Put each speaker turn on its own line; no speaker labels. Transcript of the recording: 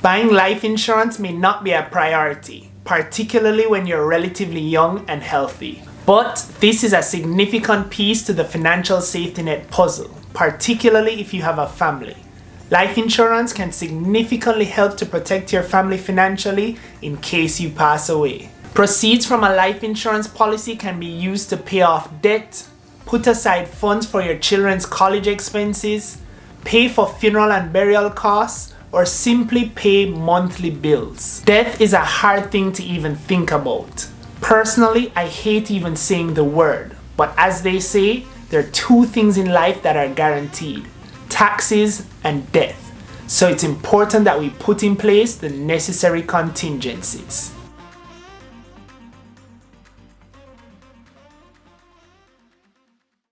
Buying life insurance may not be a priority, particularly when you're relatively young and healthy. But this is a significant piece to the financial safety net puzzle, particularly if you have a family. Life insurance can significantly help to protect your family financially in case you pass away. Proceeds from a life insurance policy can be used to pay off debt, put aside funds for your children's college expenses, pay for funeral and burial costs, or simply pay monthly bills. Death is a hard thing to even think about. Personally, I hate even saying the word, but as they say, there are two things in life that are guaranteed: taxes and death. So it's important that we put in place the necessary contingencies.